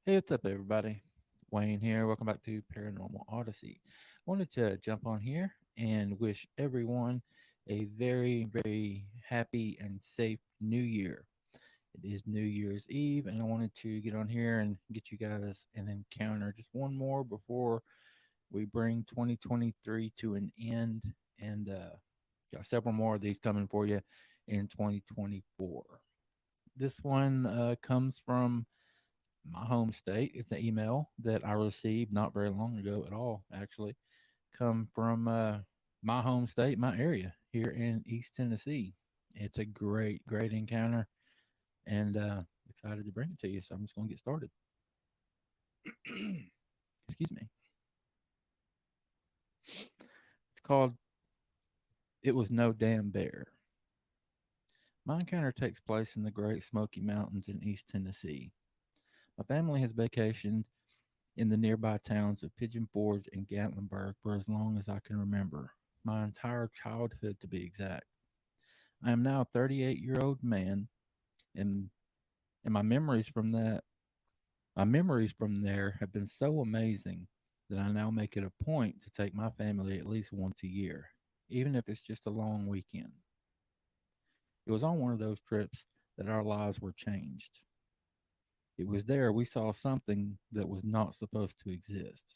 Hey, what's up, everybody? Wayne here. Welcome back to Paranormal Odyssey. Wanted to jump on here and wish everyone a very, very happy and safe new year. It is New Year's Eve, and I wanted to get on here and get you guys an encounter, just one more before we bring 2023 to an end. And got several more of these coming for you in 2024. This one comes from my home state. It's an email that I received not very long ago at all, actually, come from my home state, my area here in East Tennessee. It's a great, great encounter, and excited to bring it to you. So I'm just going to get started. Excuse me. It's called "It Was No Damn Bear." My encounter takes place in the Great Smoky Mountains in East Tennessee. My family has vacationed in the nearby towns of Pigeon Forge and Gatlinburg for as long as I can remember, my entire childhood to be exact. I am now a 38-year-old man, and and my memories from there have been so amazing that I now make it a point to take my family at least once a year, even if it's just a long weekend. It was on one of those trips that our lives were changed. It was there we saw something that was not supposed to exist.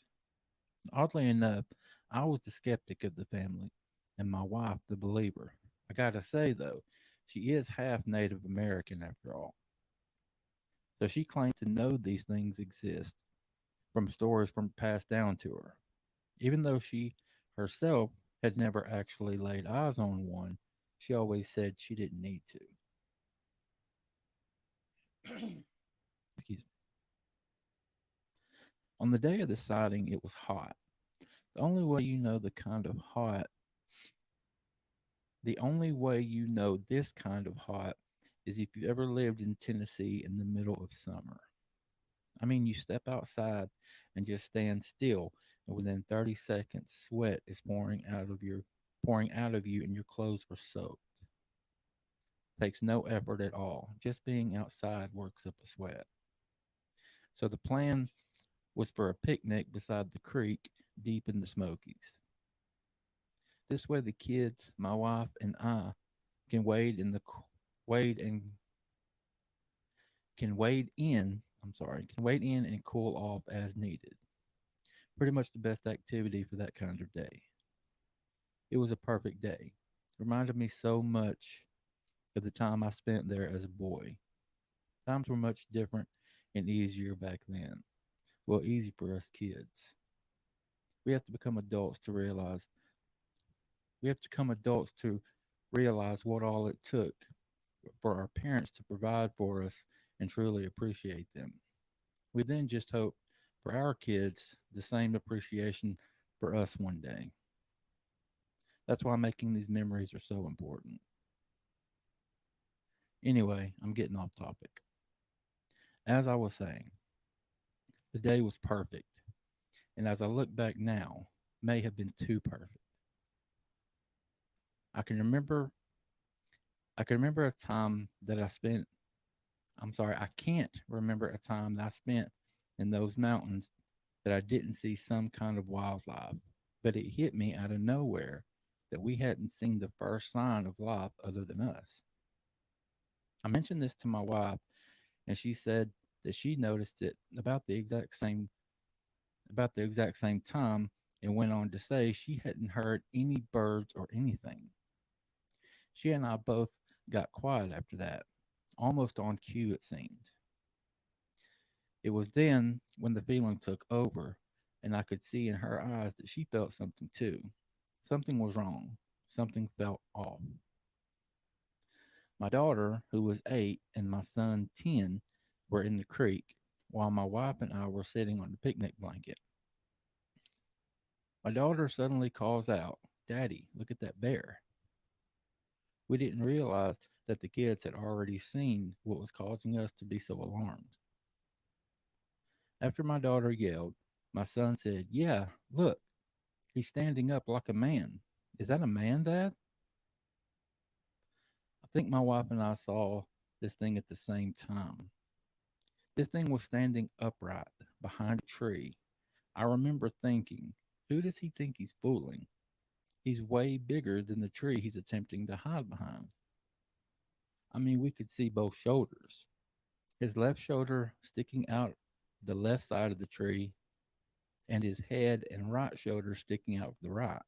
Oddly enough, I was the skeptic of the family, and my wife the believer. I gotta say, though, she is half Native American after all, so she claims to know these things exist from stories from passed down to her. Even though she herself had never actually laid eyes on one, she always said she didn't need to. Excuse me. On the day of the sighting, it was hot. The only way you know the kind of hot The only way you know this kind of hot is if you ever lived in Tennessee in the middle of summer. I mean, you step outside and just stand still, and within 30 seconds, sweat is pouring out of you, and your clothes are soaked. Takes no effort at all. Just being outside works up a sweat. So the plan was for a picnic beside the creek deep in the Smokies. This way, the kids, my wife, and I can wade and can wade in, can wade in and cool off as needed. Pretty much the best activity for that kind of day. It was a perfect day. Reminded me so much of the time I spent there as a boy. Times were much different and easier back then. Well, easy for us kids. We have to become adults to realize we have to become adults to realize what all it took for our parents to provide for us and truly appreciate them. We then just hope for our kids the same appreciation for us one day. That's why making these memories are so important. Anyway, I'm getting off topic. As I was saying, the day was perfect, and as I look back now, may have been too perfect. I can remember I can remember a time that I spent I can't remember a time that I spent in those mountains that I didn't see some kind of wildlife, but it hit me out of nowhere that we hadn't seen the first sign of life other than us. I mentioned this to my wife, and she said that she noticed it about the exact same time and went on to say she hadn't heard any birds or anything. She and I both got quiet after that, almost on cue it seemed. It was then when the feeling took over, and I could see in her eyes that she felt something too. Something was wrong. Something felt off. My daughter, who was 8, and my son, 10, were in the creek, while my wife and I were sitting on the picnic blanket. My daughter suddenly calls out, "Daddy, look at that bear." We didn't realize that the kids had already seen what was causing us to be so alarmed. After my daughter yelled, my son said, "Yeah, look, he's standing up like a man." "Is that a man, Dad?" I think my wife and I saw this thing at the same time. This thing was standing upright behind a tree. I remember thinking, who does he think he's fooling? He's way bigger than the tree he's attempting to hide behind. I mean, we could see both shoulders. His left shoulder sticking out the left side of the tree, and his head and right shoulder sticking out the right.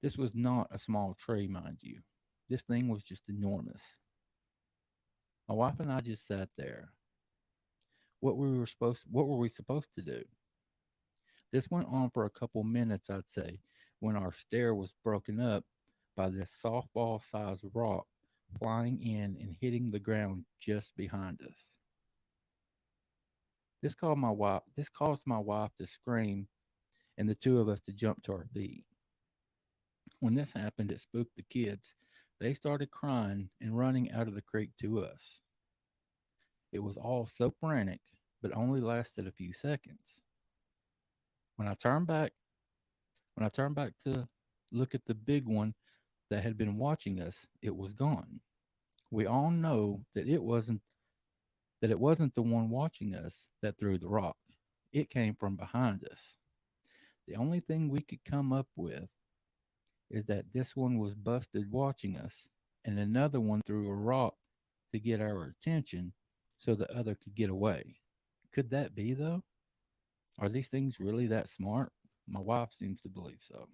This was not a small tree, mind you. This thing was just enormous. My wife and I just sat there. What were we supposed to do? This went on for a couple minutes, I'd say, when our stare was broken up by this softball sized rock flying in and hitting the ground just behind us. This caused my wife to scream and the two of us to jump to our feet. When this happened, it spooked the kids. They started crying and running out of the creek to us. It was all so frantic, but only lasted a few seconds. When I turned back, when I turned back to look at the big one that had been watching us, it was gone. We all know that it wasn't the one watching us that threw the rock. It came from behind us. The only thing we could come up with is that this one was busted watching us, and another one threw a rock to get our attention so the other could get away. Could that be, though? Are these things really that smart? My wife seems to believe so.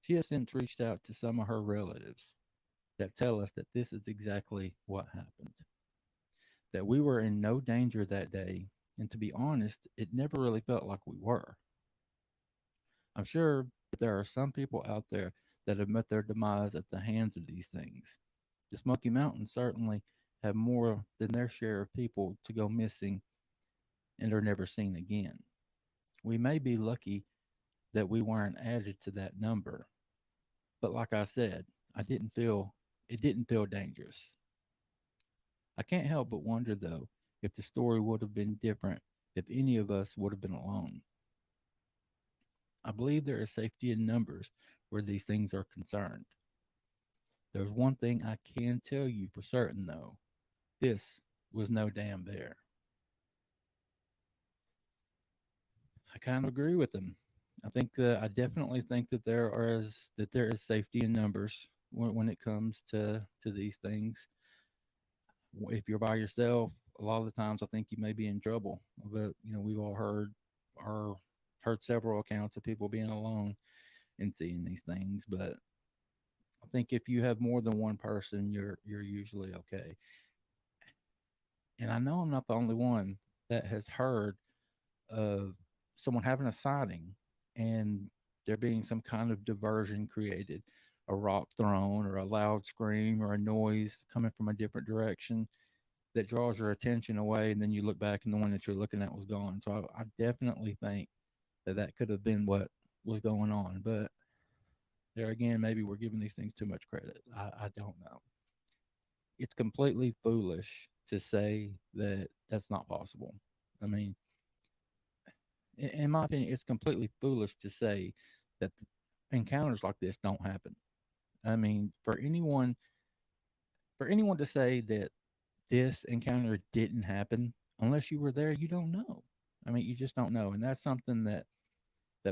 She has since reached out to some of her relatives that tell us that this is exactly what happened. That we were in no danger that day, and to be honest, it never really felt like we were. I'm sure that there are some people out there that have met their demise at the hands of these things. The Smoky Mountains certainly have more than their share of people to go missing and are never seen again. We may be lucky that we weren't added to that number, but like I said, I didn't feel it didn't feel dangerous. I can't help but wonder though if the story would have been different if any of us would have been alone. I believe there is safety in numbers where these things are concerned. There's one thing I can tell you for certain though. This was no damn bear. I kind of agree with him. I definitely think that there is safety in numbers when it comes to these things. If you're by yourself, a lot of the times I think you may be in trouble. But we've all or heard several accounts of people being alone and seeing these things. But I think if you have more than one person, you're usually okay. And I know I'm not the only one that has heard of someone having a sighting and there being some kind of diversion created, a rock thrown or a loud scream or a noise coming from a different direction that draws your attention away, and then you look back and the one that you're looking at was gone. So I definitely think that that could have been what was going on. But there again, maybe we're giving these things too much credit. I don't know. It's completely foolish to say that that's not possible. I mean, in my opinion, it's completely foolish to say that encounters like this don't happen. I mean, for anyone to say that this encounter didn't happen, unless you were there, you don't know. I mean, you just don't know, and that's something that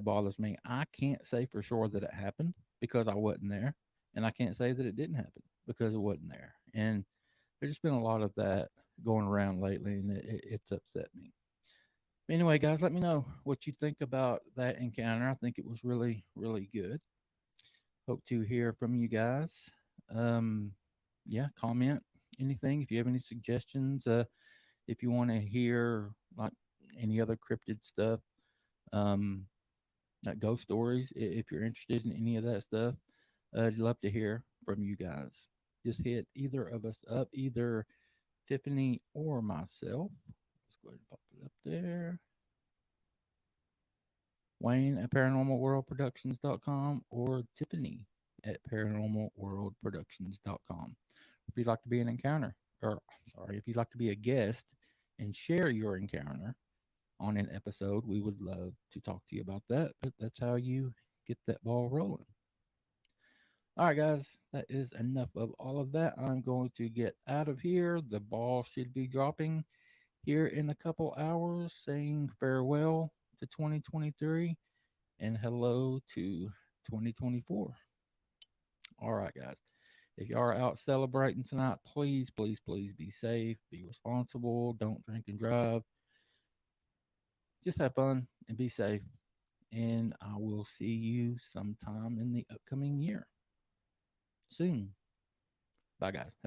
bothers me. I can't say for sure that it happened because I wasn't there, and I can't say that it didn't happen because it wasn't there. And there's just been a lot of that going around lately, and it's upset me. Anyway, guys, let me know what you think about that encounter. I think it was really, really good. Hope to hear from you guys. Um, yeah, comment anything if you have any suggestions. If you want to hear like any other cryptid stuff, um, like ghost stories, if you're interested in any of that stuff, I'd love to hear from you guys. Just hit either of us up, either Tiffany or myself. Let's go ahead and pop it up there. Wayne at paranormalworldproductions.com or Tiffany at paranormalworldproductions.com. If you'd like to be an encounter, or sorry, if you'd like to be a guest and share your encounter on an episode, we would love to talk to you about that. But that's how you get that ball rolling. All right, guys, that is enough of all of that. I'm going to get out of here. The ball should be dropping here in a couple hours, saying farewell to 2023 and hello to 2024. All right, guys. If you are out celebrating tonight, please, please, please be safe, be responsible, don't drink and drive. Just have fun and be safe. And I will see you sometime in the upcoming year soon. Bye, guys. Have a good night.